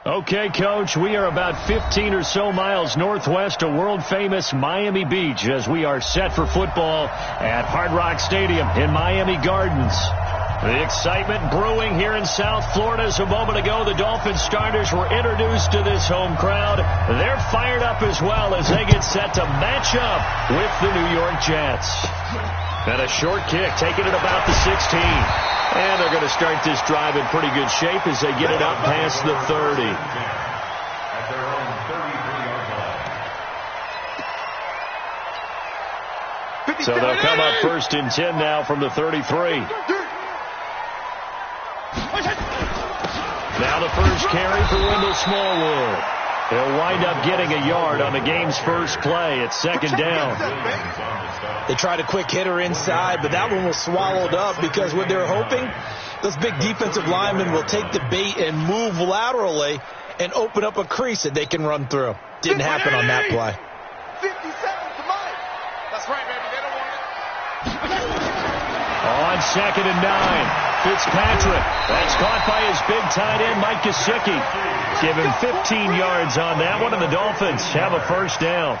Okay, Coach, we are about 15 or so miles northwest of world-famous Miami Beach as we are set for football at Hard Rock Stadium in Miami Gardens. The excitement brewing here in South Florida. As a moment ago, the Dolphins starters were introduced to this home crowd. They're fired up as well as they get set to match up with the New York Jets. And a short kick, taking it about the 16. And they're going to start this drive in pretty good shape as they get it up past the 30. So they'll come up first and 10 now from the 33. Now the first carry for Wendell Smallwood. He'll wind up getting a yard on the game's first play. It's second down. They tried a quick hitter inside, but that one was swallowed up because what they're hoping, those big defensive linemen will take the bait and move laterally and open up a crease that they can run through. Didn't happen on that play. 57 to Mike. That's right, baby. They don't want it. On second and 9. Fitzpatrick. That's caught by his big tight end, Mike Gesicki. Give him 15 yards on that one, and the Dolphins have a first down.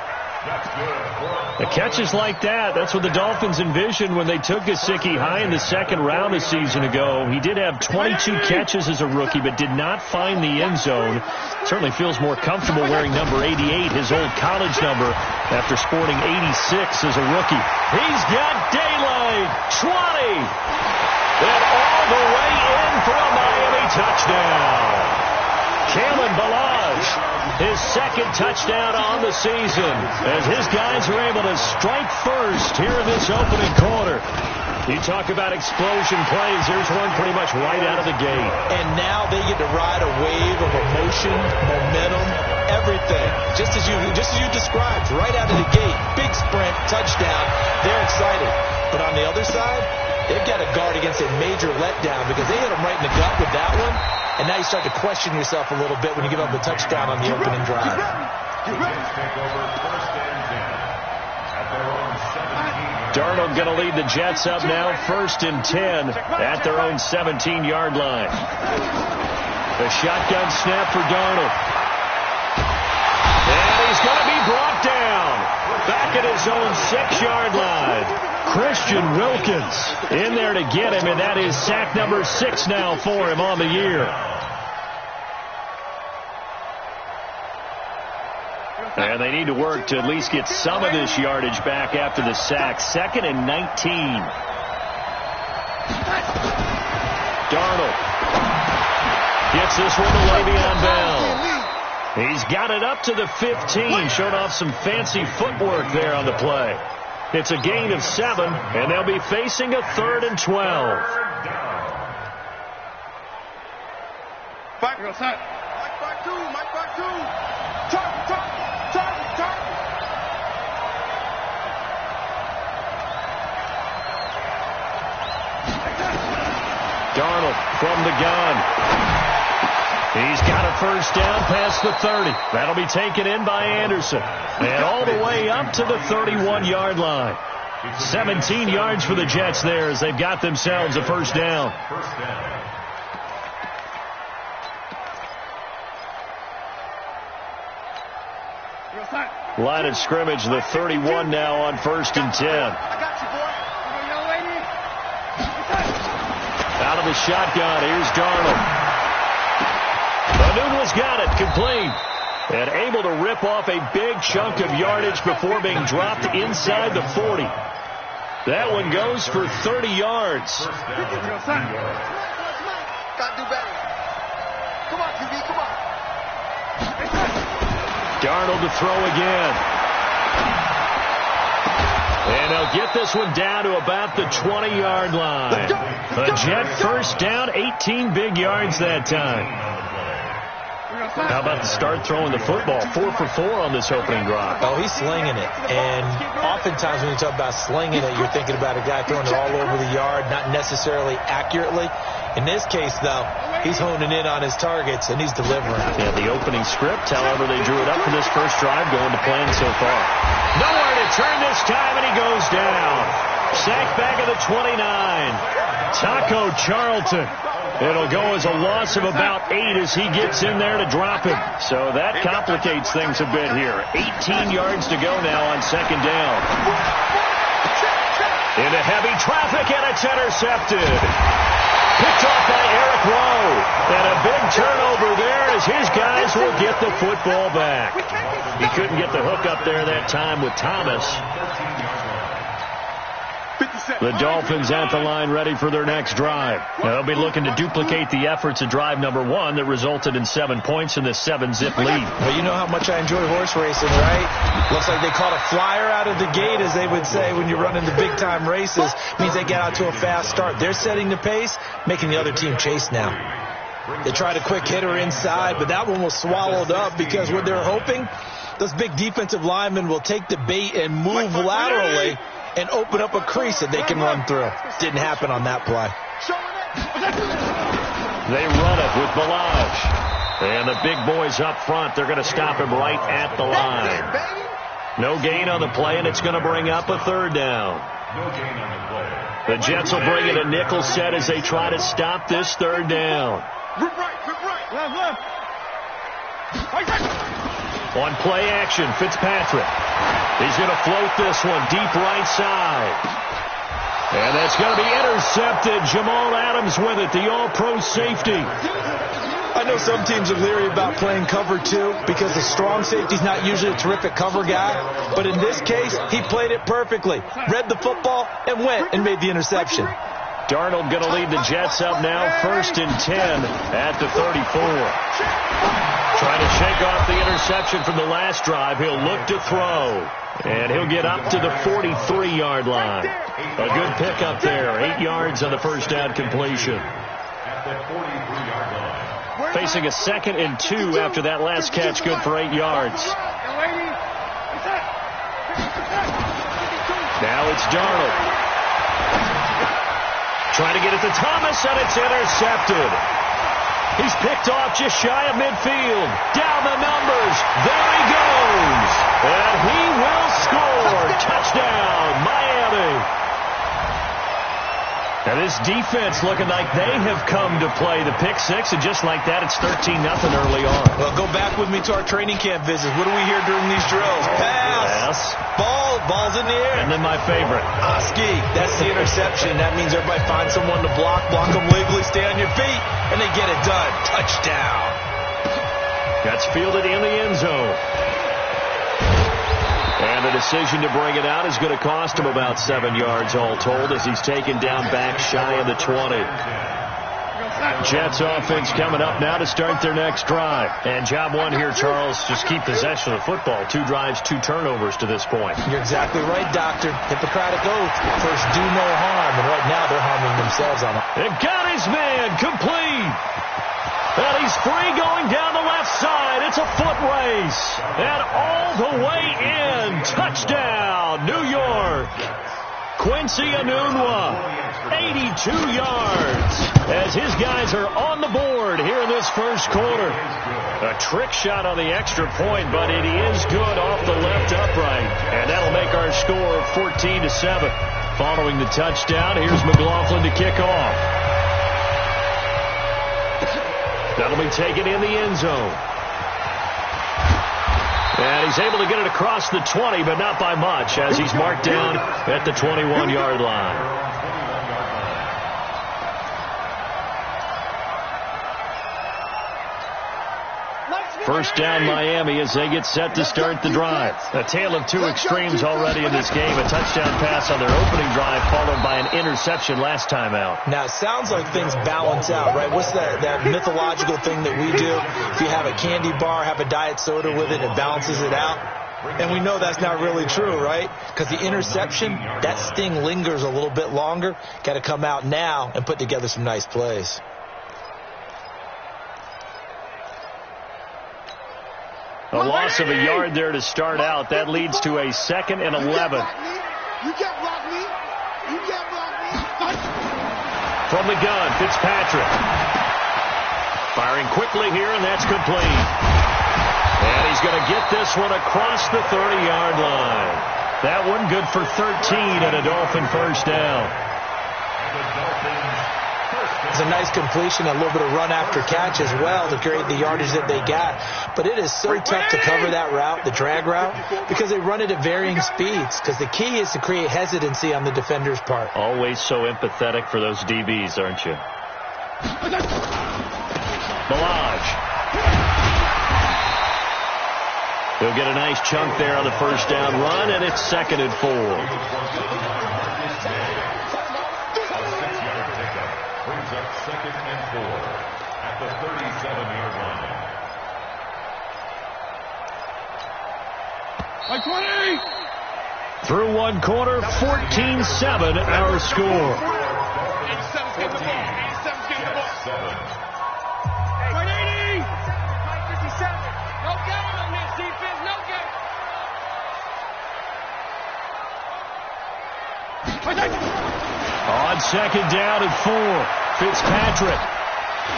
The catches like that, that's what the Dolphins envisioned when they took Gesicki high in the second round a season ago. He did have 22 catches as a rookie, but did not find the end zone. Certainly feels more comfortable wearing number 88, his old college number, after sporting 86 as a rookie. He's got daylight. 20. And all the way in for a Miami touchdown. Kalen Ballage, his second touchdown on the season, as his guys are able to strike first here in this opening quarter. You talk about explosion plays. There's one pretty much right out of the gate. And now they get to ride a wave of emotion, momentum, everything. Just as you described, right out of the gate. Big sprint, touchdown. They're excited. But on the other side, they've got to guard against a major letdown because they hit them right in the gut with that one. And now you start to question yourself a little bit when you give up a touchdown on the opening drive. Darnold going to lead the Jets up now, first and 10 at their own 17-yard line. The shotgun snap for Darnold. And he's going to be brought down back at his own 6-yard line. Christian Wilkins in there to get him, and that is sack number 6 now for him on the year. And they need to work to at least get some of this yardage back after the sack. Second and 19. Darnold gets this one to Le'Veon Bell. He's got it up to the 15. Showed off some fancy footwork there on the play. It's a gain of 7, and they'll be facing a 3rd and 12. Back two. Mike back two. Target. Darnold from the gun. He's got a first down past the 30. That'll be taken in by Anderson. And all the way up to the 31-yard line. 17 yards for the Jets there as they've got themselves a first down. Line of scrimmage, the 31 now on first and 10. Out of the shotgun, here's Darnold. Newell's got it, complete. And able to rip off a big chunk of yardage before being dropped inside the 40. That one goes for 30 yards. Got to do better. Come on, QB, come on. Darnold to throw again. And they'll get this one down to about the 20-yard line. A Jet first down, 18 big yards that time. How about the start throwing the football? 4 for 4 on this opening drive. Oh, he's slinging it. And oftentimes when you talk about slinging it, you're thinking about a guy throwing it all over the yard, not necessarily accurately. In this case, though, he's honing in on his targets, and he's delivering. Yeah, the opening script, however, they drew it up for this first drive, going to plan so far. Nowhere to turn this time, and he goes down. Sacked back at the 29. Taco Charlton. It'll go as a loss of about 8 as he gets in there to drop him. So that complicates things a bit here. 18 yards to go now on second down. Into heavy traffic, and it's intercepted. Picked off by Eric Rowe. And a big turnover there as his guys will get the football back. He couldn't get the hook up there that time with Thomas. The Dolphins at the line ready for their next drive. Now, they'll be looking to duplicate the efforts of drive number 1 that resulted in 7 points in this 7-zip lead. Well, you know how much I enjoy horse racing, right? Looks like they caught a flyer out of the gate, as they would say when you're running the big-time races. Means they get out to a fast start. They're setting the pace, making the other team chase now. They tried a quick hitter inside, but that one was swallowed up because what they're hoping, those big defensive linemen will take the bait and move laterally and open up a crease that they can run through. Didn't happen on that play. They run it with Balaj. And the big boys up front, they're going to stop him right at the line. No gain on the play, and it's going to bring up a third down. The Jets will bring in a nickel set as they try to stop this third down. On play action, Fitzpatrick. He's going to float this one deep right side. And that's going to be intercepted. Jamal Adams with it, the all-pro safety. I know some teams are leery about playing cover 2 because the strong safety's not usually a terrific cover guy. But in this case, he played it perfectly. Read the football and went and made the interception. Darnold going to lead the Jets up now, 1st and 10 at the 34. Trying to shake off the interception from the last drive. He'll look to throw. And he'll get up to the 43-yard line. A good pickup there. 8 yards on the first down completion. Facing a 2nd and 2 after that last catch. Good for 8 yards. Now it's Darnold. Trying to get it to Thomas, and it's intercepted. He's picked off just shy of midfield. Down the numbers. There he goes. And he will score. Touchdown, Miami. Now this defense looking like they have come to play the pick 6, and just like that, it's 13-0 early on. Well, go back with me to our training camp visits. What do we hear during these drills? Pass. Ball's in the air. And then my favorite. Oski. That's the interception. That means everybody finds someone to block them legally, stay on your feet, and they get it done. Touchdown. That's fielded in the end zone. And the decision to bring it out is going to cost him about 7 yards all told as he's taken down back shy of the 20. Jets offense coming up now to start their next drive. And job 1 here, Charles, just keep possession of the football. 2 drives, 2 turnovers to this point. You're exactly right, Doctor. Hippocratic oath. First, do no harm. And right now, they're harming themselves on it. It got his man complete. And he's free going down the left side. It's a foot race. And all the way in. Touchdown, New York. Quincy Enunwa, 82 yards. As his guys are on the board here in this first quarter. A trick shot on the extra point, but it is good off the left upright. And that'll make our score 14-7. Following the touchdown, here's McLaughlin to kick off. That'll be taken in the end zone. And he's able to get it across the 20, but not by much, as he's marked down at the 21-yard line. First down, Miami, as they get set to start the drive. A tale of 2 extremes already in this game. A touchdown pass on their opening drive, followed by an interception last time out. Now, it sounds like things balance out, right? What's that mythological thing that we do? If you have a candy bar, have a diet soda with it, it balances it out. And we know that's not really true, right? Because the interception, that sting lingers a little bit longer. Got to come out now and put together some nice plays. A loss of a yard there to start out. That leads to a 2nd and 11. You can't block me. You can't block me. From the gun, Fitzpatrick. Firing quickly here, and that's complete. And he's going to get this one across the 30-yard line. That one good for 13 and a Dolphin first down. It's a nice completion, a little bit of run after catch as well to create the yardage that they got. But it is so tough to cover that route, the drag route, because they run it at varying speeds. Because the key is to create hesitancy on the defender's part. Always so empathetic for those DBs, aren't you? Balaj. He'll get a nice chunk there on the first down run, and it's 2nd and 4. Brings up 2nd and 4 at the 37-yard line. 20! Through one quarter, 14-7 our score. 87's getting the ball. 87's getting the ball. 180! 57. No game on this defense. No game. On 2nd down and 4, Fitzpatrick.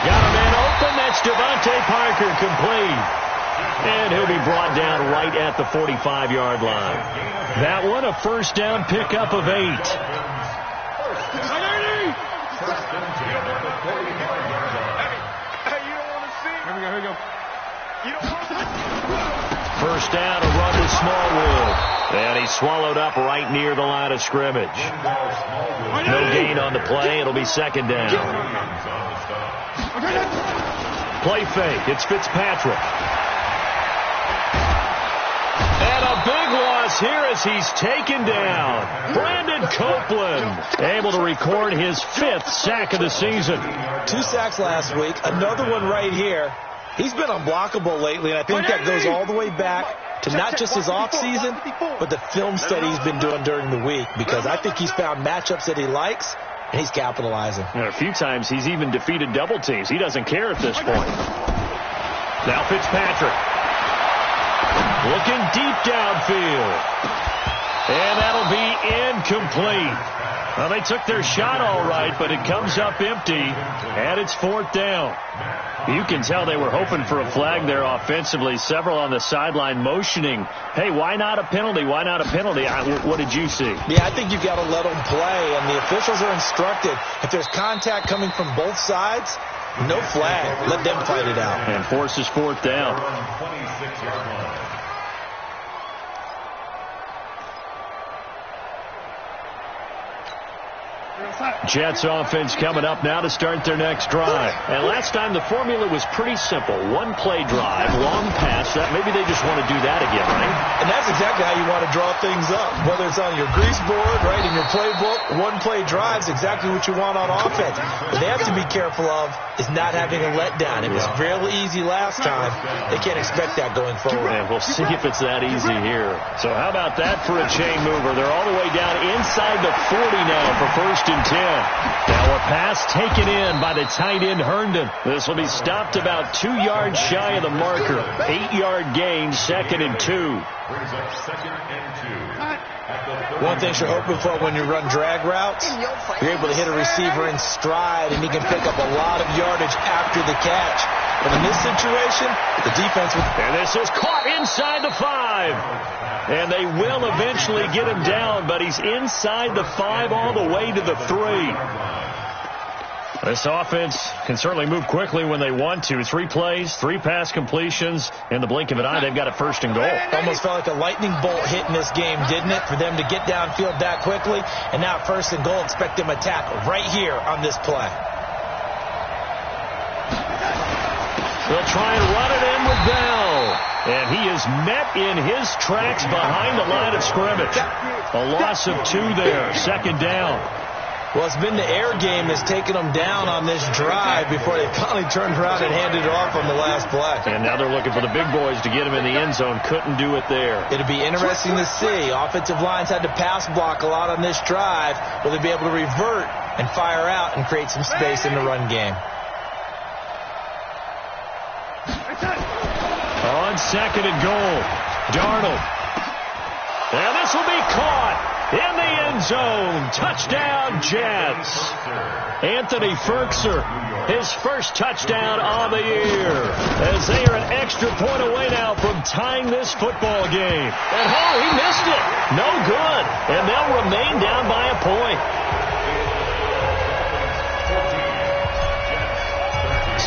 Got a man open. That's Devontae Parker, complete. And he'll be brought down right at the 45-yard line. That one, a first down pickup of 8. Hey, you don't want to see. Here we go. You don't want to see. First down, a run to Smallwood. And he's swallowed up right near the line of scrimmage. No gain on the play. It'll be 2nd down. Play fake. It's Fitzpatrick. And a big loss here as he's taken down. Brandon Copeland able to record his 5th sack of the season. 2 sacks last week. Another one right here. He's been unblockable lately, and I think that goes all the way back to not just his offseason, but the film study he's been doing during the week, because I think he's found matchups that he likes, and he's capitalizing. And a few times he's even defeated double teams. He doesn't care at this point. Now Fitzpatrick. Looking deep downfield. And that'll be incomplete. Well, they took their shot all right, but it comes up empty, and it's 4th down. You can tell they were hoping for a flag there offensively. Several on the sideline motioning, hey, why not a penalty? Why not a penalty? What did you see? Yeah, I think you've got to let them play, and the officials are instructed. If there's contact coming from both sides, no flag. Let them fight it out. And forces 4th down. 26-yard line. Jets offense coming up now to start their next drive. And last time the formula was pretty simple. 1-play drive, long pass. Maybe they just want to do that again, right? And that's exactly how you want to draw things up. Whether it's on your grease board, right, in your playbook, 1-play drive is exactly what you want on offense. What they have to be careful of is not having a letdown. It was real easy last time. They can't expect that going forward. And we'll see if it's that easy here. So how about that for a chain mover? They're all the way down inside the 40 now for 1st and 10. Now a pass taken in by the tight end Herndon. This will be stopped about 2 yards shy of the marker. 8-yard gain, 2nd and 2. Brings up 2nd and 2. One thing you're hoping for when you run drag routes, you're able to hit a receiver in stride, and he can pick up a lot of yardage after the catch. But in this situation, the defense will... And this is caught inside the 5. And they will eventually get him down, but he's inside the 5 all the way to the 3. This offense can certainly move quickly when they want to. 3 plays, 3 pass completions. In the blink of an eye, they've got it 1st and goal. Almost felt like a lightning bolt hit in this game, didn't it? For them to get downfield that quickly. And now 1st and goal, expect them to tackle right here on this play. They'll try and run it in with Bell. And he is met in his tracks behind the line of scrimmage. A loss of 2 there. 2nd down. Well, it's been the air game that's taken them down on this drive before they finally turned around and handed it off on the last play. And now they're looking for the big boys to get him in the end zone. Couldn't do it there. It'll be interesting to see. Offensive lines had to pass block a lot on this drive. Will they be able to revert and fire out and create some space in the run game? On 2nd and goal, Darnold. And this will be caught in the end zone. Touchdown, Jets. Anthony Ferkser, his first touchdown of the year, as they are an extra point away now from tying this football game. And he missed it. No good. And they'll remain down by a point.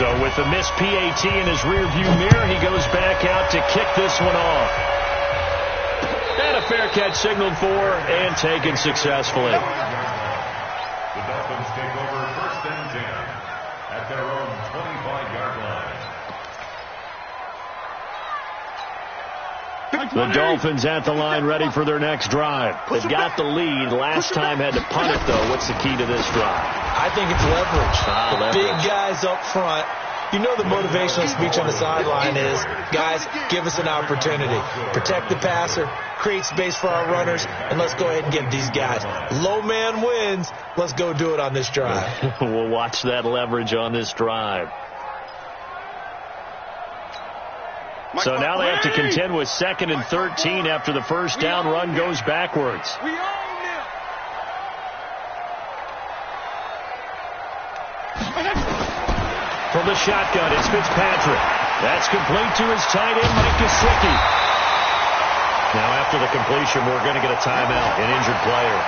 So with the missed PAT in his rearview mirror, he goes back out to kick this one off. And a fair catch signaled for and taken successfully. The Dolphins take over 1st and 10 at their own 25-yard line. The Dolphins at the line ready for their next drive. They've got the lead. Last time had to punt it, though. What's the key to this drive? I think it's leverage. Leverage. Big guys up front. You know the motivational speech on the sideline is, guys, give us an opportunity. Protect the passer, create space for our runners, and let's go ahead and get these guys. Low man wins. Let's go do it on this drive. We'll watch that leverage on this drive. So now they have to contend with 2nd and 13 after the first down run goes backwards. We own them. From the shotgun, it's Fitzpatrick. That's complete to his tight end, Mike Gesicki. Now after the completion, we're going to get a timeout, an injured player.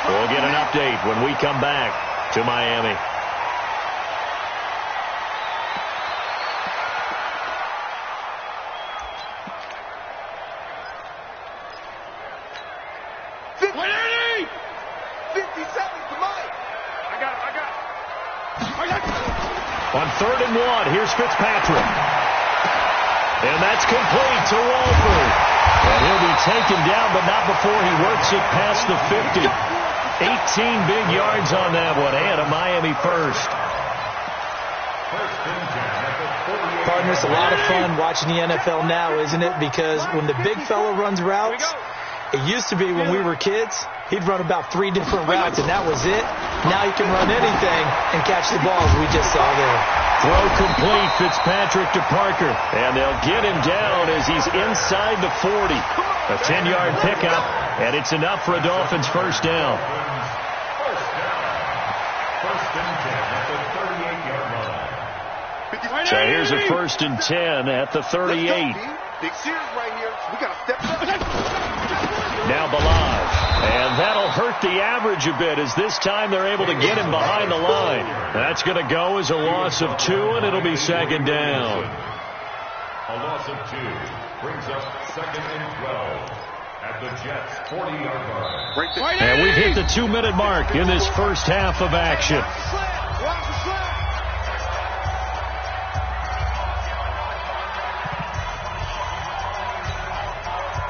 We'll get an update when we come back to Miami. On 3rd and 1, here's Fitzpatrick. And that's complete to Walford. And he'll be taken down, but not before he works it past the 50. 18 big yards on that one, and a Miami first. Partner, it's a lot of fun watching the NFL now, isn't it? Because when the big fella runs routes, it used to be when we were kids, he'd run about 3 different routes, and that was it. Now he can run anything and catch the balls we just saw there. Throw complete, Fitzpatrick to Parker. And they'll get him down as he's inside the 40. A 10-yard pickup, and it's enough for a Dolphins first down. First and 10 at the 38-yard line. So here's a 1st and 10 at the 38. Big series right here. We got to step up. Now Balaj. And that'll hurt the average a bit as this time they're able to get him behind the line. That's going to go as a loss of 2, and it'll be 2nd down. A loss of 2 brings up 2nd and 12 at the Jets' 40-yard line. And we've hit the 2-minute mark in this first half of action.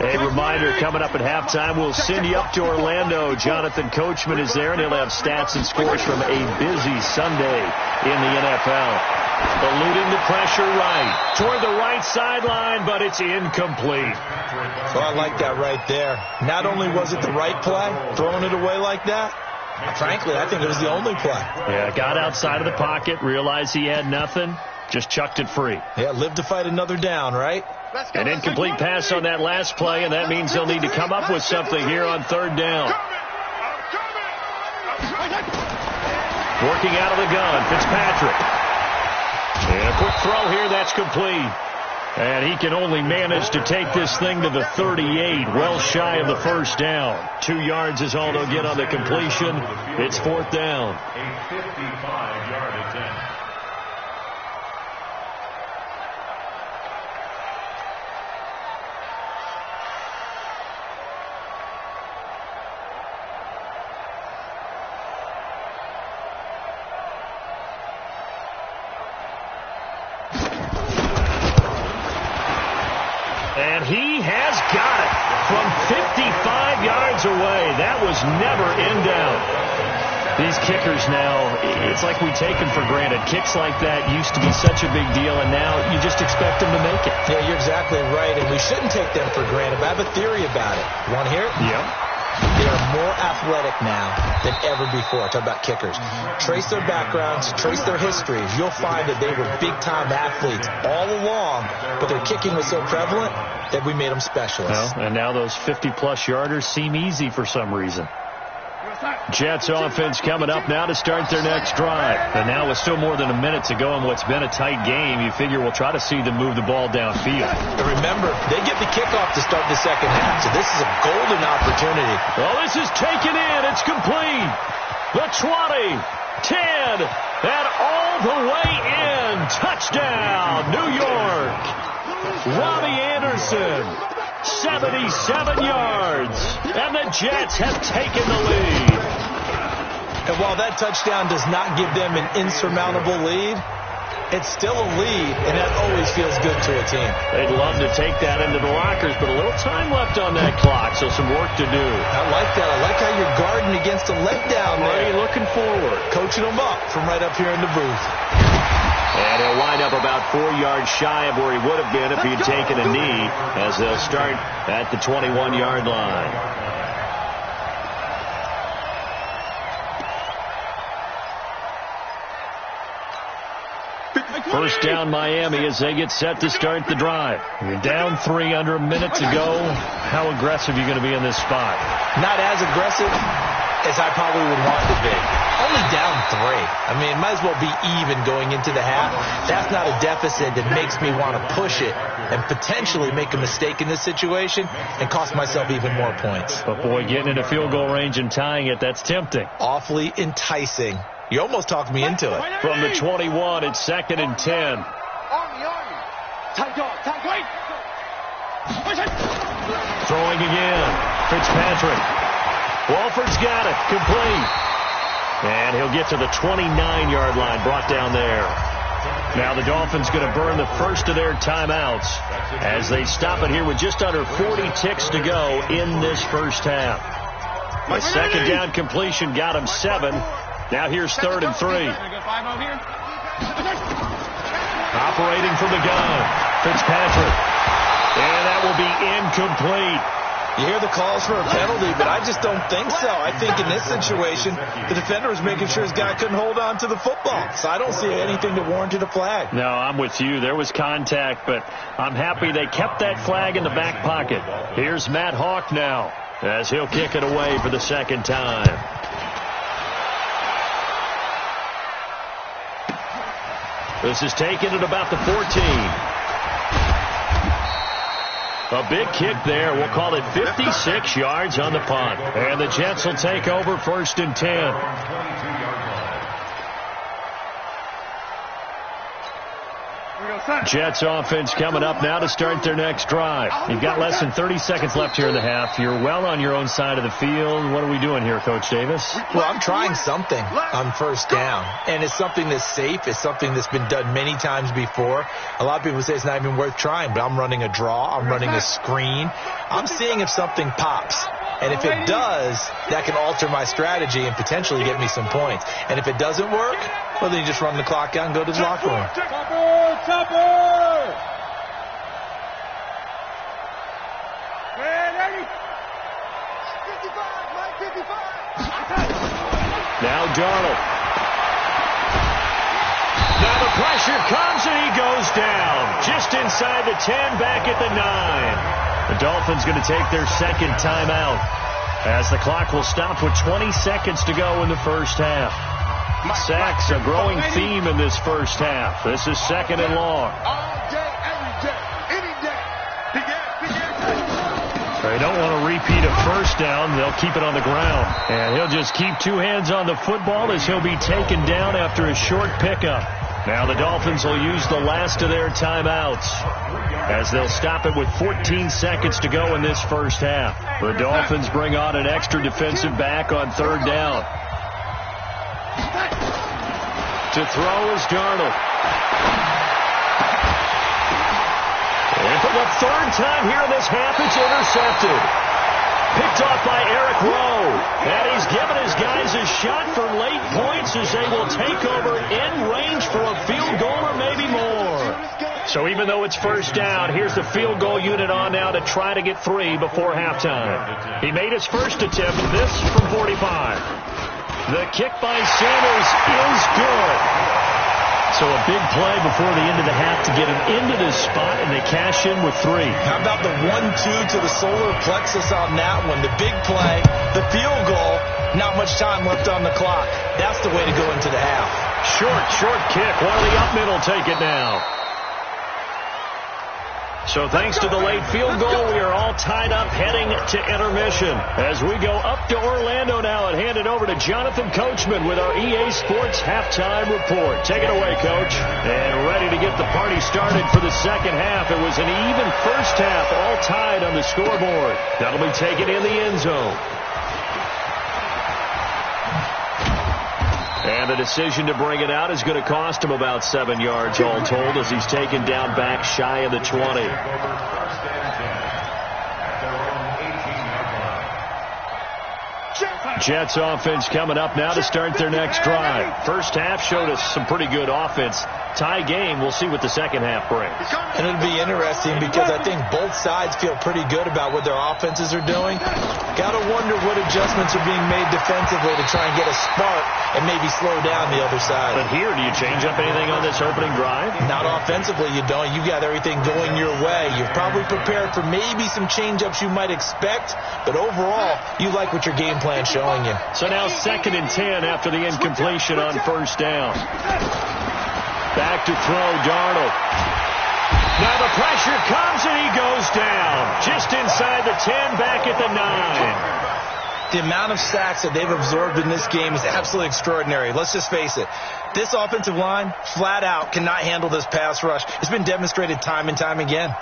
A reminder, coming up at halftime, we'll send you up to Orlando. Jonathan Coachman is there, and he'll have stats and scores from a busy Sunday in the NFL. Eluding the pressure right. Toward the right sideline, but it's incomplete. So I like that right there. Not only was it the right play, throwing it away like that, frankly, I think it was the only play. Yeah, got outside of the pocket, realized he had nothing, just chucked it free. Yeah, live to fight another down, right? An incomplete pass on that last play, and that means they'll need to come up with something here on 3rd down. Working out of the gun, Fitzpatrick. And a quick throw here, that's complete. And he can only manage to take this thing to the 38, well shy of the first down. 2 yards is all they'll get on the completion. It's 4th down. A 55-yard attempt. And he has got it from 55 yards away. That was never in doubt. These kickers now, it's like we take them for granted. Kicks like that used to be such a big deal, and now you just expect them to make it. Yeah, you're exactly right, and we shouldn't take them for granted. But I have a theory about it. You want to hear it? Yep. They are more athletic now than ever before. Talk about kickers. Trace their backgrounds, trace their histories. You'll find that they were big-time athletes all along, but their kicking was so prevalent that we made them specialists. Well, and now those 50-plus yarders seem easy for some reason. Jets offense coming up now to start their next drive. And now with still more than a minute to go in what's been a tight game, you figure we'll try to see them move the ball downfield. And remember, they get the kickoff to start the second half, so this is a golden opportunity. Well, this is taken in. It's complete. The 20. 10, and all the way in. Touchdown, New York. Robbie Anderson, 77 yards, and the Jets have taken the lead. And while that touchdown does not give them an insurmountable lead, it's still a lead, and that always feels good to a team. They'd love to take that into the lockers, but a little time left on that clock, so some work to do. I like that. I like how you're guarding against a letdown there. Already looking forward. Coaching them up from right up here in the booth. And he'll wind up about 4 yards shy of where he would have been if he had taken a knee, as they'll start at the 21-yard line. First down Miami as they get set to start the drive. You're down 3 under a minute to go. How aggressive are you going to be in this spot? Not as aggressive as I probably would want to be. Only down 3. I mean, might as well be even going into the half. That's not a deficit that makes me want to push it and potentially make a mistake in this situation and cost myself even more points. But boy, getting into field goal range and tying it, that's tempting. Awfully enticing. You almost talked me into it. From the 21, it's 2nd and 10. Army. Tight dog. Wait. Throwing again. Fitzpatrick. Walford's got it. Complete. And he'll get to the 29-yard line. Brought down there. Now the Dolphins going to burn the first of their timeouts as they stop it here with just under 40 ticks to go in this first half. A second down completion got him 7. Now here's 3rd and 3. Operating from the gun. Fitzpatrick. And that will be incomplete. You hear the calls for a penalty, but I just don't think so. I think in this situation, the defender was making sure his guy couldn't hold on to the football. So I don't see anything that warranted a flag. No, I'm with you. There was contact, but I'm happy they kept that flag in the back pocket. Here's Matt Hawk now as he'll kick it away for the second time. This is taken at about the 14. A big kick there. We'll call it 56 yards on the punt. And the Jets will take over 1st and 10. Jets offense coming up now to start their next drive. You've got less than 30 seconds left here in the half. You're well on your own side of the field. What are we doing here, Coach Davis? Well, I'm trying something on first down, and it's something that's safe. It's something that's been done many times before. A lot of people say it's not even worth trying, but I'm running a draw. I'm running a screen. I'm seeing if something pops. And if it does, that can alter my strategy and potentially get me some points. And if it doesn't work, well, then you just run the clock out and go to the locker room. Now Darnold. Now the pressure comes and he goes down. Just inside the 10, back at the 9. The Dolphins going to take their second timeout as the clock will stop with 20 seconds to go in the first half. Sacks, a growing theme in this first half. This is 2nd and long. All day, every day, any day. They don't want to repeat a first down. They'll keep it on the ground. And he'll just keep 2 hands on the football as he'll be taken down after a short pickup. Now the Dolphins will use the last of their timeouts as they'll stop it with 14 seconds to go in this first half. The Dolphins bring on an extra defensive back on 3rd down. To throw is Darnold. And for the 3rd time here in this half, it's intercepted. Picked off by Eric Rowe. And he's given his guys a shot for late points as they will take over in range for a field goal or maybe more. So even though it's first down, here's the field goal unit on now to try to get 3 before halftime. He made his first attempt, this from 45. The kick by Sanders is good. So a big play before the end of the half to get him into this spot, and they cash in with 3. How about the 1-2 to the solar plexus on that one? The big play, the field goal, not much time left on the clock. That's the way to go into the half. Short kick. One of the up middle take it now. So thanks to the late field goal, we are all tied up heading to intermission. As we go up to Orlando now and hand it over to Jonathan Coachman with our EA Sports halftime report. Take it away, Coach. And ready to get the party started for the second half. It was an even first half, all tied on the scoreboard. That'll be taken in the end zone. And the decision to bring it out is going to cost him about 7 yards all told as he's taken down back shy of the 20. Jets offense coming up now to start their next drive. First half showed us some pretty good offense. Tie game. We'll see what the second half brings. And it'll be interesting because I think both sides feel pretty good about what their offenses are doing. Got to wonder what adjustments are being made defensively to try and get a spark and maybe slow down the other side. But here, do you change up anything on this opening drive? Not offensively, you don't. You got everything going your way. You're probably prepared for maybe some change-ups you might expect, but overall, you like what your game plan's showing you. So now 2nd and 10 after the incompletion on first down. Back to throw, Darnold. Now the pressure comes and he goes down. Just inside the 10, back at the 9. The amount of sacks that they've absorbed in this game is absolutely extraordinary. Let's just face it. This offensive line, flat out, cannot handle this pass rush. It's been demonstrated time and time again.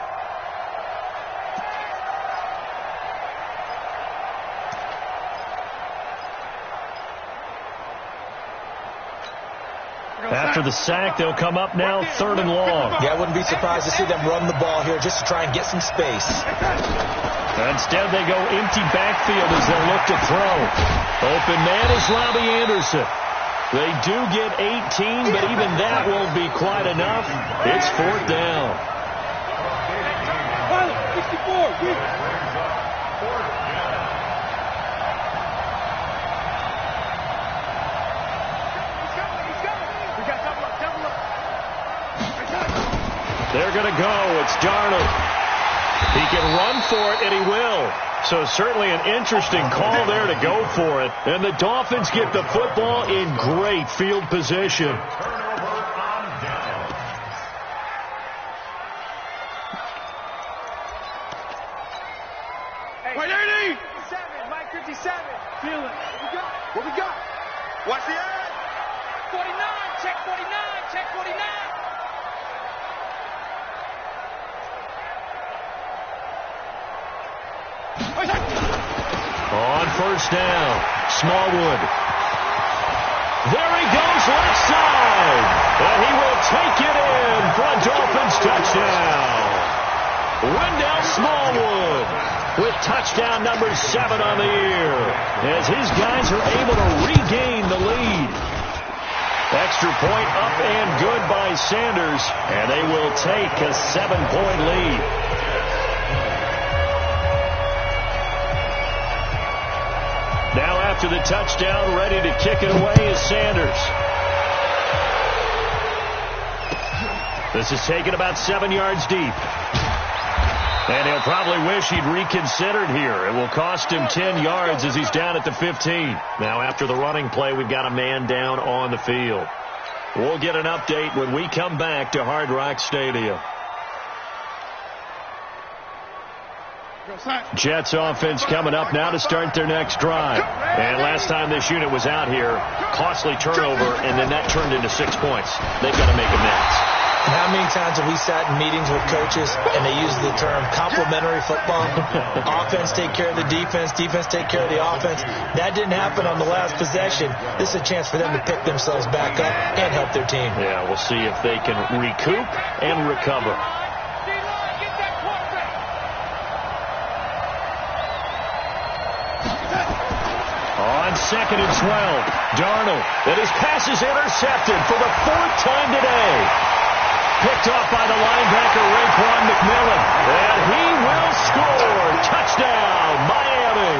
After the sack, they'll come up now 3rd and long. Yeah, I wouldn't be surprised to see them run the ball here just to try and get some space. Instead, they go empty backfield as they look to throw. Open man is Robbie Anderson. They do get 18, but even that won't be quite enough. It's 4th down. 64. They're going to go. It's Darnold. He can run for it, and he will. So certainly an interesting call there to go for it. And the Dolphins get the football in great field position. Hey, 57, Mike 57. Feel it. What we got? Watch the ad. 49, check 49, check 49. On first down, Smallwood. There he goes left side. And he will take it in for a Dolphins touchdown. Wendell Smallwood with touchdown number 7 on the year as his guys are able to regain the lead. Extra point up and good by Sanders, and they will take a 7-point lead. Now after the touchdown, ready to kick it away is Sanders. This is taken about 7 yards deep. And he'll probably wish he'd reconsidered here. It will cost him 10 yards as he's down at the 15. Now after the running play, we've got a man down on the field. We'll get an update when we come back to Hard Rock Stadium. Jets offense coming up now to start their next drive. And last time this unit was out here, costly turnover, and then that turned into 6 points. They've got to make amends. And how many times have we sat in meetings with coaches and they use the term complementary football? Offense take care of the defense, defense take care of the offense. That didn't happen on the last possession. This is a chance for them to pick themselves back up and help their team. Yeah, we'll see if they can recoup and recover. On 2nd and 12, Darnold, and his pass is intercepted for the 4th time today. Picked off by the linebacker, Raekwon McMillan. And he will score. Touchdown, Miami.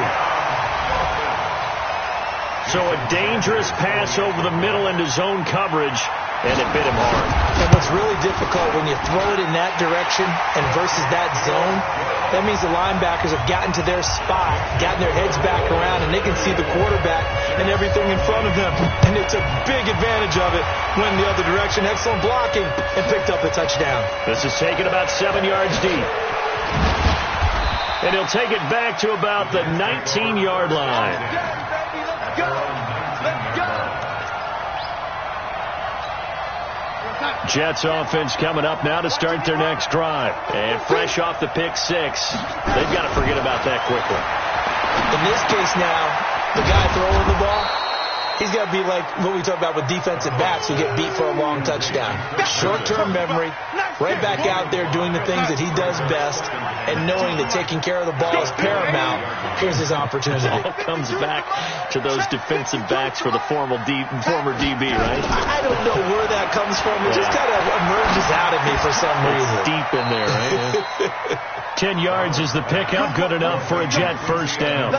So a dangerous pass over the middle into zone coverage. and it bit him hard. And what's really difficult when you throw it in that direction and versus that zone, that means the linebackers have gotten to their spot, gotten their heads back around, and they can see the quarterback and everything in front of them. And it's a big advantage of it when the other direction. Excellent blocking and picked up a touchdown. This is taken about 7 yards deep. And he'll take it back to about the 19-yard line. Let's go. Jets offense coming up now to start their next drive. And fresh off the pick six, they've got to forget about that quickly. In this case now, the guy throwing the ball, he's got to be like what we talk about with defensive backs who get beat for a long touchdown. Short-term memory, right back out there doing the things that he does best, and knowing that taking care of the ball is paramount. Here's his opportunity. It all comes back to those defensive backs for the former DB, right? I don't know where that comes from. It just kind of emerges out of me for some reason. It's deep in there, right? 10 yards is the pickup. Good enough for a Jet first down.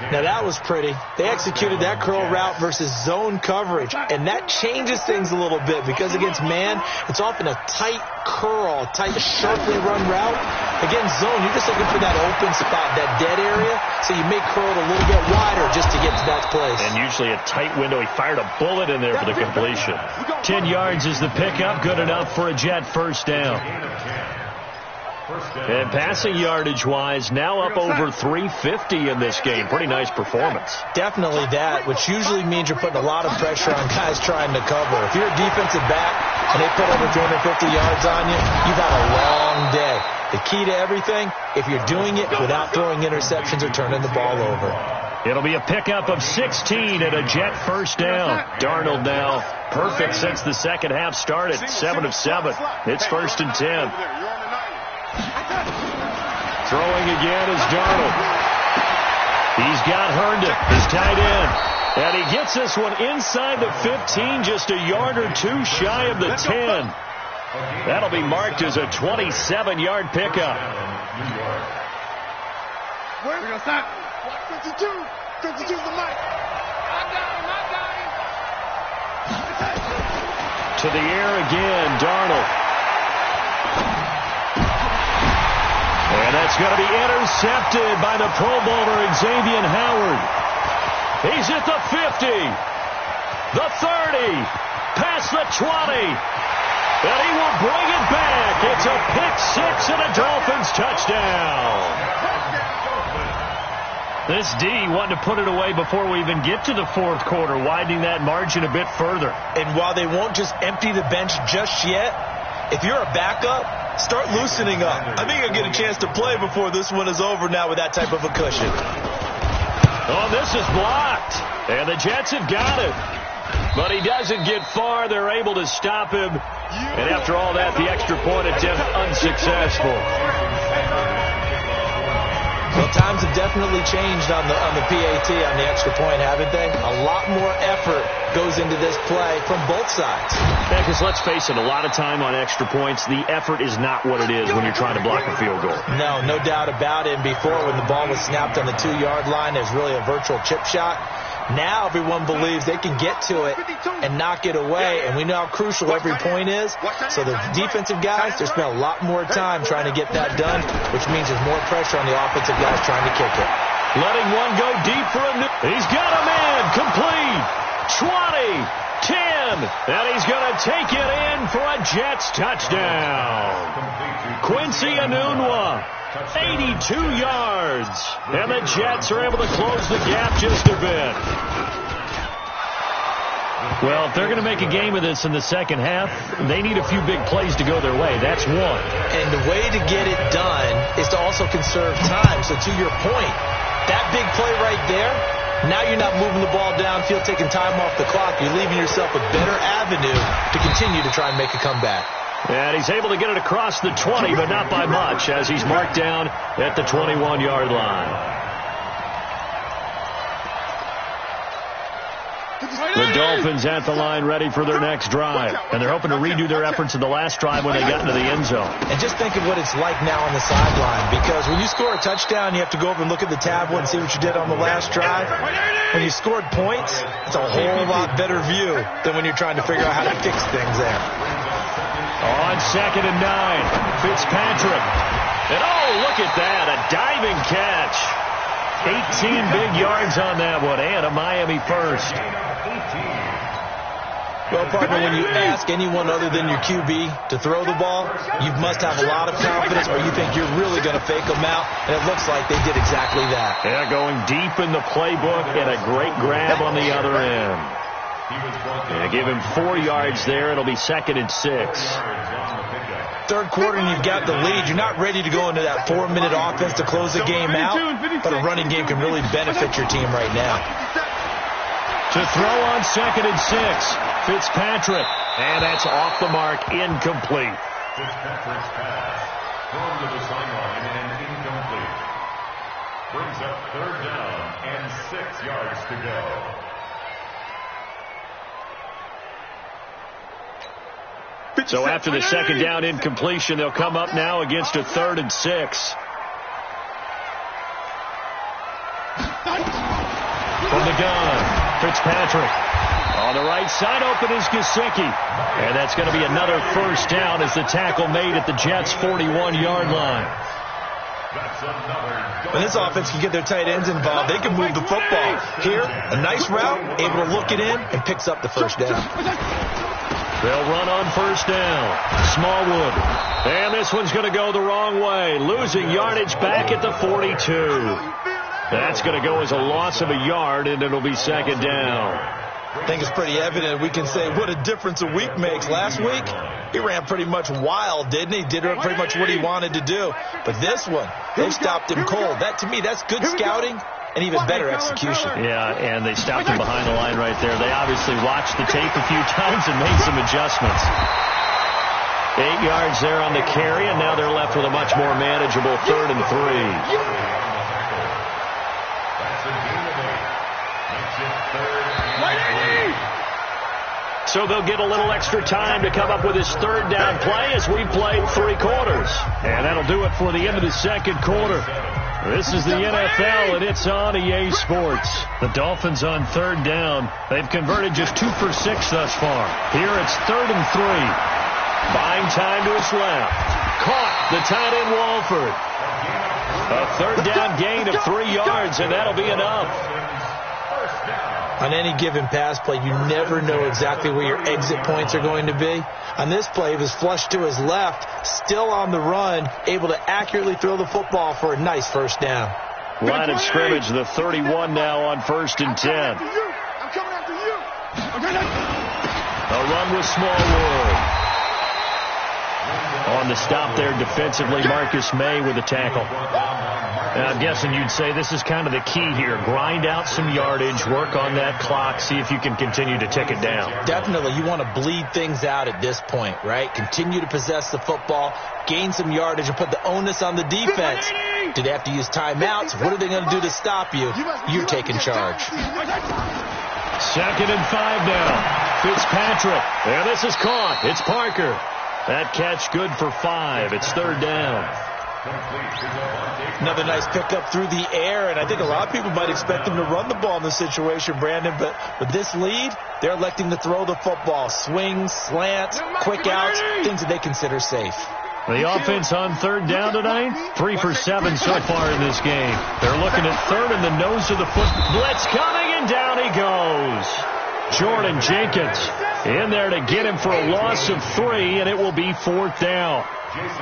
Now that was pretty. They executed that curl route versus zone coverage, and that changes things a little bit because against man, it's often a tight curl, tight, sharply run route. Against zone, you're just looking for that open spot, that dead area, so you may curl it a little bit wider just to get to that place. And usually a tight window. He fired a bullet in there for the completion. 10 yards is the pickup. Good enough for a Jet first down. And passing yardage-wise, now up over 350 in this game. Pretty nice performance. Definitely that, which usually means you're putting a lot of pressure on guys trying to cover. If you're a defensive back and they put over 250 yards on you, you've had a long day. The key to everything, if you're doing it without throwing interceptions or turning the ball over. It'll be a pickup of 16 and a Jet first down. Darnold now perfect since the second half started. 7 of 7. It's 1st and 10. Throwing again is Darnold. He's got Herndon, his tight end. And he gets this one inside the 15, just a yard or two shy of the 10. That'll be marked as a 27-yard pickup. We're going to stop. 52. 52's the mic. I got him. To the air again, Darnold. And that's going to be intercepted by the Pro Bowler, Xavier Howard. He's at the 50, the 30, past the 20. And he will bring it back. It's a pick six and a Dolphins touchdown. This D wanted to put it away before we even get to the fourth quarter, widening that margin a bit further. And while they won't just empty the bench just yet, if you're a backup, start loosening up. I think you'll get a chance to play before this one is over now with that type of a cushion. Oh, this is blocked. And the Jets have got it. But he doesn't get far. They're able to stop him. And after all that, the extra point attempt unsuccessful. Well, times have definitely changed on the PAT, on the extra point, haven't they? A lot more effort goes into this play from both sides. Yeah, because let's face it, a lot of time on extra points, the effort is not what it is when you're trying to block a field goal. No doubt about it. And before, when the ball was snapped on the 2-yard line, there's really a virtual chip shot. Now everyone believes they can get to it and knock it away, and we know how crucial every point is. So the defensive guys, they spend a lot more time trying to get that done, which means there's more pressure on the offensive guys trying to kick it. Letting one go deep for a new. He's got a man complete. 20, 10, and he's going to take it in for a Jets touchdown. Quincy Enunwa, 82 yards, and the Jets are able to close the gap just a bit. Well, if they're going to make a game of this in the second half, they need a few big plays to go their way. That's one. And the way to get it done is to also conserve time. So to your point, that big play right there, now you're not moving the ball downfield, taking time off the clock. You're leaving yourself a better avenue to continue to try and make a comeback. And he's able to get it across the 20, but not by much, as he's marked down at the 21-yard line. The Dolphins at the line ready for their next drive. And they're hoping to redo their efforts in the last drive when they got into the end zone. And just think of what it's like now on the sideline. Because when you score a touchdown, you have to go over and look at the tablet and see what you did on the last drive. When you scored points, it's a whole lot better view than when you're trying to figure out how to fix things there. On 2nd and 9, Fitzpatrick. And oh, look at that, a diving catch. 18 big yards on that one, and a Miami first. Well, partner, when you ask anyone other than your QB to throw the ball, you must have a lot of confidence, or you think you're really going to fake them out, and it looks like they did exactly that. Yeah, going deep in the playbook, and a great grab on the other end. Yeah, give him 4 yards there. It'll be 2nd and 6. Third quarter, and you've got the lead. You're not ready to go into that 4-minute offense to close the game out, but a running game can really benefit your team right now. To throw on 2nd and 6, Fitzpatrick. And that's off the mark, incomplete. Fitzpatrick's pass thrown to the sideline and incomplete. Brings up 3rd down and 6 yards to go. So after the 2nd down incompletion, they'll come up now against a 3rd and 6. From the gun, Fitzpatrick. On the right side, open is Gesicki. And that's going to be another 1st down as the tackle made at the Jets' 41-yard line. When this offense can get their tight ends involved, they can move the football. Here, a nice route, able to look it in, and picks up the 1st down. They'll run on 1st down. Smallwood. And this one's going to go the wrong way. Losing yardage back at the 42. That's going to go as a loss of a yard, and it'll be 2nd down. I think it's pretty evident. We can say what a difference a week makes. Last week, he ran pretty much wild, didn't he? Did pretty much what he wanted to do. But this one, they stopped him cold. That, to me, that's good scouting and even better execution. Yeah, and they stopped him behind the line right there. They obviously watched the tape a few times and made some adjustments. 8 yards there on the carry, and now they're left with a much more manageable 3rd and 3. So they'll get a little extra time to come up with his 3rd down play as we played 3 quarters. And that'll do it for the end of the 2nd quarter. This is the NFL, and it's on EA Sports. The Dolphins on 3rd down. They've converted just 2 for 6 thus far. Here it's 3rd and 3. Buying time to his left. Caught the tight end Walford. A 3rd down gain of 3 yards, and that'll be enough. On any given pass play, you never know exactly where your exit points are going to be. On this play, he was flushed to his left, still on the run, able to accurately throw the football for a nice 1st down. Line of scrimmage, the 31 now on 1st and 10. I'm coming after you. A run with Smallwood. On the stop there defensively, Marcus May with the tackle. I'm guessing you'd say this is kind of the key here. Grind out some yardage, work on that clock, see if you can continue to tick it down. Definitely. You want to bleed things out at this point, right? Continue to possess the football, gain some yardage, and put the onus on the defense. Do they have to use timeouts? What are they going to do to stop you? You're taking charge. 2nd and 5 now. Fitzpatrick. And this is caught. It's Parker. That catch good for 5. It's 3rd down. Another nice pickup through the air, and I think a lot of people might expect them to run the ball in this situation, Brandon, but with this lead, they're electing to throw the football. Swings, slants, quick outs, things that they consider safe. The offense on 3rd down tonight, 3 for 7 so far in this game. They're looking at 3rd and the nose of the foot. Blitz coming, and down he goes. Jordan Jenkins in there to get him for a loss of 3, and it will be 4th down.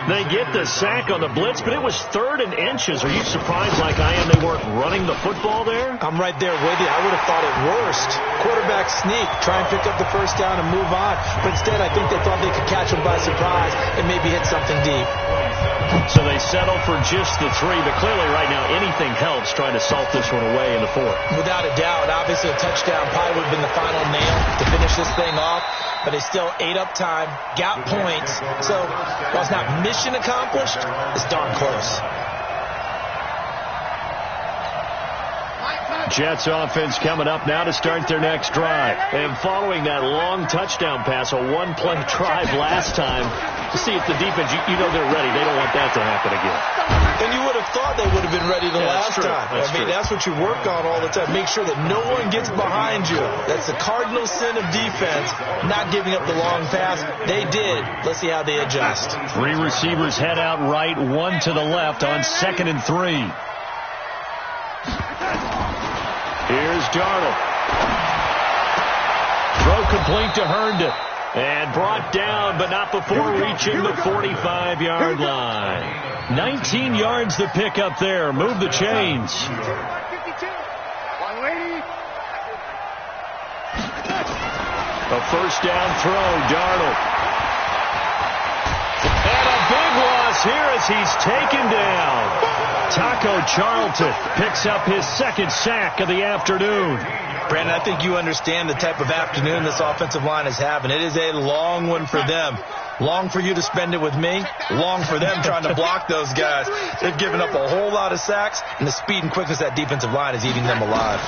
They get the sack on the blitz, but it was 3rd and inches. Are you surprised like I am they weren't running the football there? I'm right there with you. I would have thought at worst, quarterback sneak, try and pick up the 1st down and move on. But instead, I think they thought they could catch him by surprise and maybe hit something deep. So they settle for just the 3, but clearly right now anything helps trying to salt this one away in the 4th. Without a doubt, obviously a touchdown probably would have been the final nail to finish this thing off. But they still ate up time, got points. So while it's not mission accomplished, it's darn close. Jets offense coming up now to start their next drive. And following that long touchdown pass, a one-play drive last time, to see if the defense, you know they're ready. They don't want that to happen again. And you would have thought they would have been ready the last time. That's what you work on all the time. Make sure that no one gets behind you. That's the cardinal sin of defense, not giving up the long pass. They did. Let's see how they adjust. 3 receivers head out right, 1 to the left on 2nd and 3. Here's Darnold. Throw complete to Herndon. And brought down, but not before reaching the 45-yard line. 19 yards to pick up there. Move the chains. A first down throw, Darnold. And a big loss here as he's taken down. Taco Charlton picks up his 2nd sack of the afternoon. Brandon, I think you understand the type of afternoon this offensive line is having. It is a long one for them. Long for you to spend it with me. Long for them trying to block those guys. They've given up a whole lot of sacks, and the speed and quickness of that defensive line is eating them alive.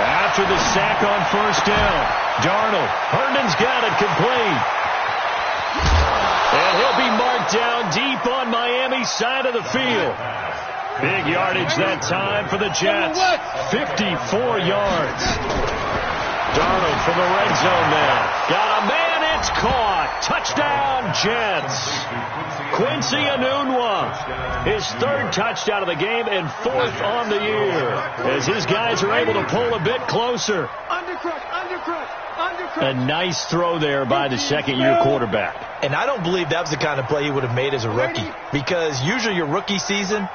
After the sack on first down, Darnold. Herndon's got it complete. And he'll be marked down deep on Miami's side of the field. Big yardage that time for the Jets. 54 yards. Darnold from the red zone now. Got a man, it's caught. Touchdown, Jets. Quincy Enunwa, his 3rd touchdown of the game and 4th on the year. As his guys are able to pull a bit closer. A nice throw there by the 2nd-year quarterback. And I don't believe that was the kind of play he would have made as a rookie. Because usually your rookie season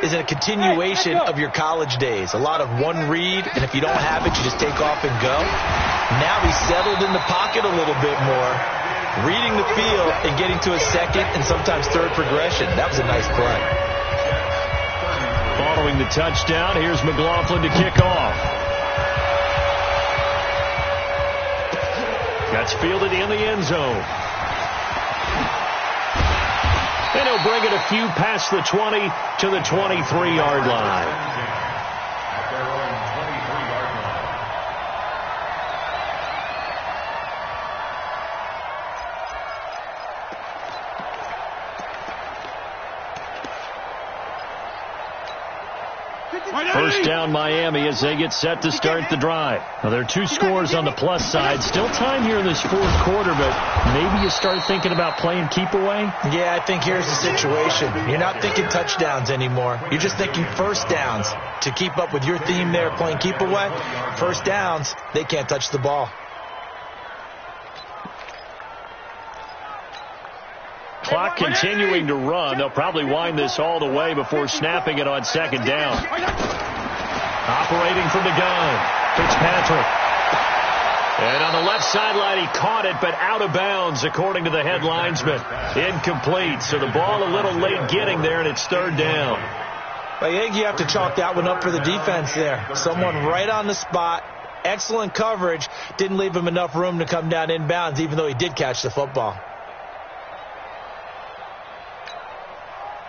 is a continuation of your college days. A lot of one read, and if you don't have it, you just take off and go. Now he's settled in the pocket a little bit more, reading the field and getting to a 2nd and sometimes 3rd progression. That was a nice play. Following the touchdown, here's McLaughlin to kick off. That's fielded in the end zone. And he'll bring it a few past the 20 to the 23-yard line. At their own 23-yard line. First down Miami as they get set to start the drive. Now, there are 2 scores on the plus side. Still time here in this 4th quarter, but maybe you start thinking about playing keep away? Yeah, I think here's the situation. You're not thinking touchdowns anymore. You're just thinking first downs. To keep up with your theme there, playing keep away, first downs, they can't touch the ball. Clock continuing to run. They'll probably wind this all the way before snapping it on 2nd down. Operating from the gun, Fitzpatrick. And on the left sideline, he caught it, but out of bounds, according to the head linesman. Incomplete, so the ball a little late getting there, and it's 3rd down. I think you have to chalk that one up for the defense there. Someone right on the spot. Excellent coverage. Didn't leave him enough room to come down inbounds, even though he did catch the football.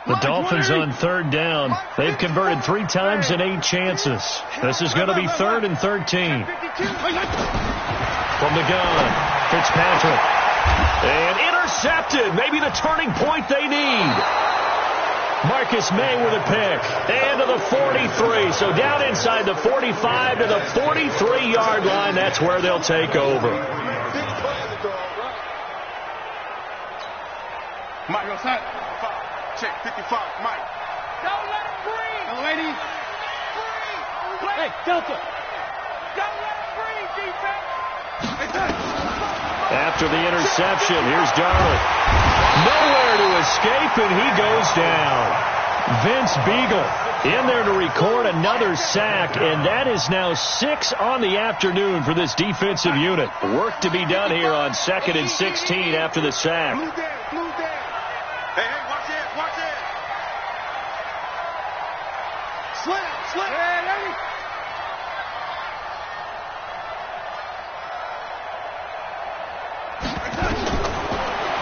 The Dolphins on 3rd down. They've converted 3 times in 8 chances. This is going to be 3rd and 13. From the gun, Fitzpatrick. And intercepted. Maybe the turning point they need. Marcus May with a pick. And to the 43. So down inside the 45 to the 43-yard line. That's where they'll take over. Mike, outside. Check 55, Mike. Don't let him breathe. No, ladies. Breathe. Hey, Delta. Don't let him breathe, defense. After the interception, here's Darnold. Nowhere to escape, and he goes down. Vince Beagle in there to record another sack, and that is now 6 on the afternoon for this defensive unit. Work to be done here on 2nd and 16 after the sack. Blue down. Hey, watch it. Slip. Hey, lady.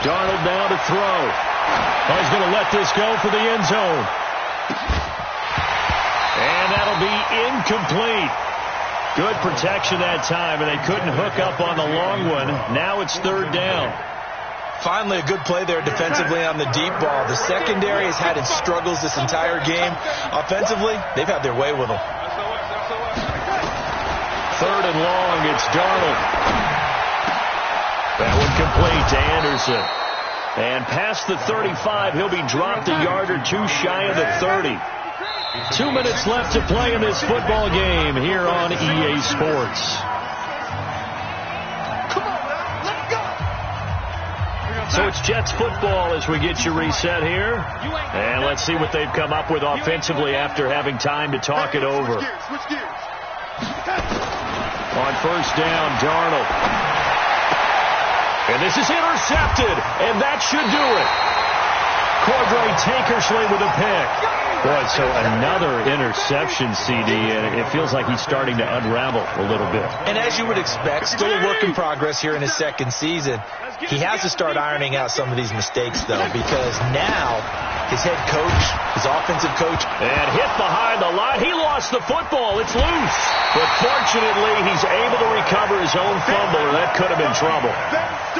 Darnold now to throw. He's going to let this go for the end zone. And that'll will be incomplete. Good protection that time, and they couldn't hook up on the long one. Now it's third down. Finally, a good play there defensively on the deep ball. The secondary has had its struggles this entire game. Offensively, they've had their way with them. Third and long, it's Darnold. That one complete to Anderson. And past the 35, he'll be dropped a yard or two shy of the 30. 2 minutes left to play in this football game here on EA Sports. So it's Jets football as we get you reset here. And let's see what they've come up with offensively after having time to talk it over. On first down, Darnold. And this is intercepted, and that should do it. Cordray Tankersley with a pick. Boy, so another interception, CD, and it feels like he's starting to unravel a little bit. And as you would expect, still a work in progress here in his second season. He has to start ironing out some of these mistakes, though, because now his head coach, his offensive coach, and hit behind the line. He lost the football. It's loose. But fortunately, he's able to recover his own fumble, or that could have been trouble.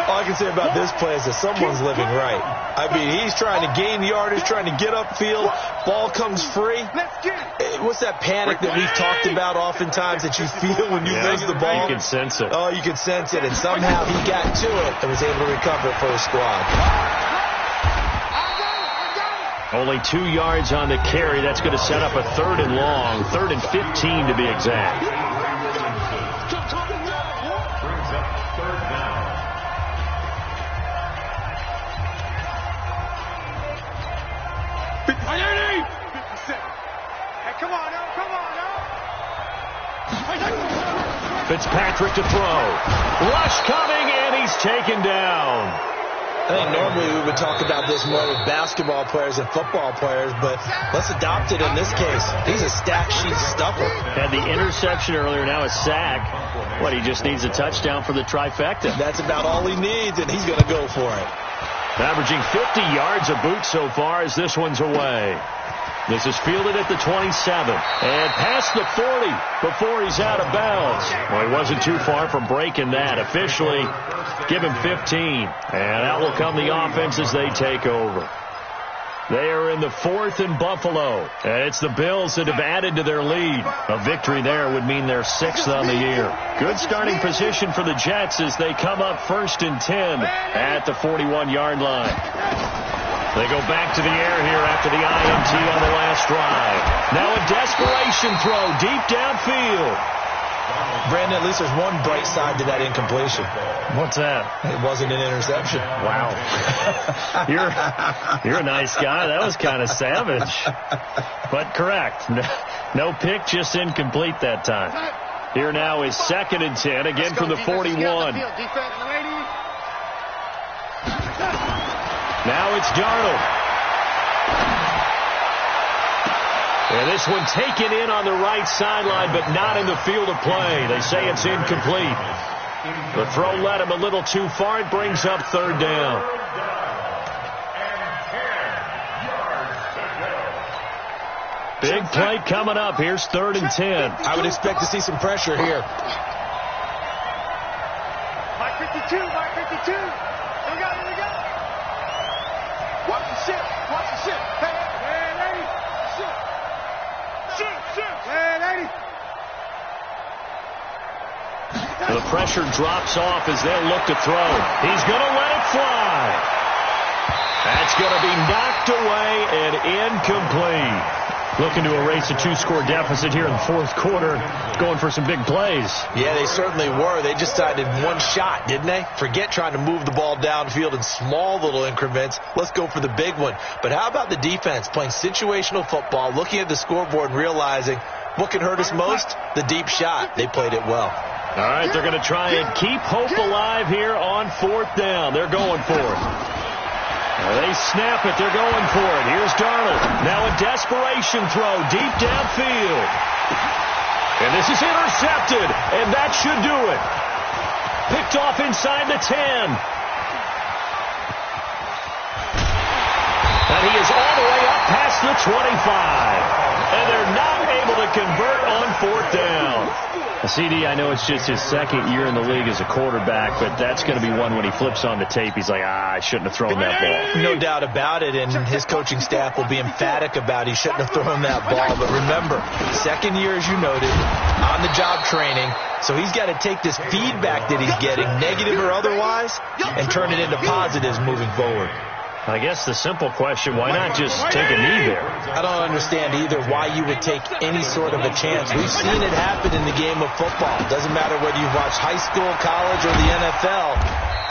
All I can say about this play is that someone's living right. I mean, he's trying to gain yardage, trying to get upfield. Ball comes free. What's that panic that we've talked about oftentimes that you feel when you lose the ball? You can sense it. Oh, you can sense it. And somehow he got to it and was able to recover it for his squad. Only 2 yards on the carry. That's going to set up a third and long. 3rd and 15 to be exact. Brings up third down. Come on now, come on now. Fitzpatrick to throw. Rush coming, and he's taken down. I think normally we would talk about this more with basketball players and football players, but let's adopt it in this case. He's a stack sheet stuffer. Had the interception earlier, now a sack. What, he just needs a touchdown for the trifecta. That's about all he needs, and he's going to go for it. Averaging 50 yards a boot so far as this one's away. This is fielded at the 27. And past the 40 before he's out of bounds. Well, he wasn't too far from breaking that. Officially, give him 15. And out will come the offense as they take over. They are in the 4th in Buffalo. And it's the Bills that have added to their lead. A victory there would mean they're 6th on the year. Good starting position for the Jets as they come up 1st and 10 at the 41-yard line. They go back to the air here after the INT on the last drive. Now a desperation throw deep downfield. Brandon, at least there's one bright side to that incompletion. What's that? It wasn't an interception. Wow. You're a nice guy. That was kind of savage. But correct. No pick, just incomplete that time. Here now is 2nd and 10, again from the 41. Now it's Darnold. And this one taken in on the right sideline, but not in the field of play. They say it's incomplete. The throw led him a little too far. It brings up 3rd down. Big play coming up. Here's 3rd and 10. I would expect to see some pressure here. Mike 52, Mike 52. Here we go, here we go. Watch the shit, watch the shit. Hey, lady. Shit. Hey, lady. The pressure drops off as they'll look to throw. He's going to let it fly. That's going to be knocked away and incomplete. Looking to erase a 2-score deficit here in the 4th quarter. Going for some big plays. Yeah, they certainly were. They just decided one shot, didn't they? Forget trying to move the ball downfield in small little increments. Let's go for the big one. But how about the defense playing situational football, looking at the scoreboard and realizing what can hurt us most? The deep shot. They played it well. All right, they're going to try and keep hope alive here on 4th down. They're going for it. They snap it. They're going for it. Here's Darnold. Now a desperation throw deep downfield. And this is intercepted, and that should do it. Picked off inside the 10. And he is all the way up past the 25. And they're not able to convert on fourth down. CD, I know it's just his second year in the league as a quarterback, but that's going to be one when he flips on the tape, he's like, I shouldn't have thrown that ball. No doubt about it, and his coaching staff will be emphatic about he shouldn't have thrown that ball. But remember, second year, as you noted, on-the-job training, so he's got to take this feedback that he's getting, negative or otherwise, and turn it into positives moving forward. I guess the simple question, why not just take a knee there? I don't understand either why you would take any sort of a chance. We've seen it happen in the game of football. It doesn't matter whether you've watched high school, college, or the NFL.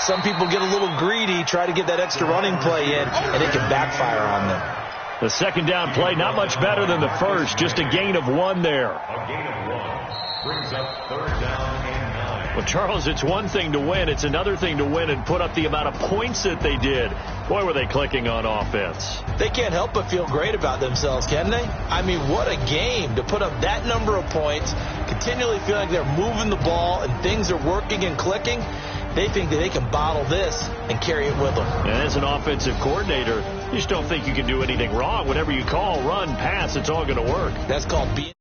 Some people get a little greedy, try to get that extra running play in, and it can backfire on them. The second down play, not much better than the first, just a gain of 1 there. A gain of 1 brings up third down and 9. Well, Charles, it's one thing to win. It's another thing to win and put up the amount of points that they did. Boy, were they clicking on offense. They can't help but feel great about themselves, can they? I mean, what a game to put up that number of points, continually feel like they're moving the ball and things are working and clicking. They think that they can bottle this and carry it with them. And as an offensive coordinator, you just don't think you can do anything wrong. Whatever you call, run, pass, it's all going to work. That's called being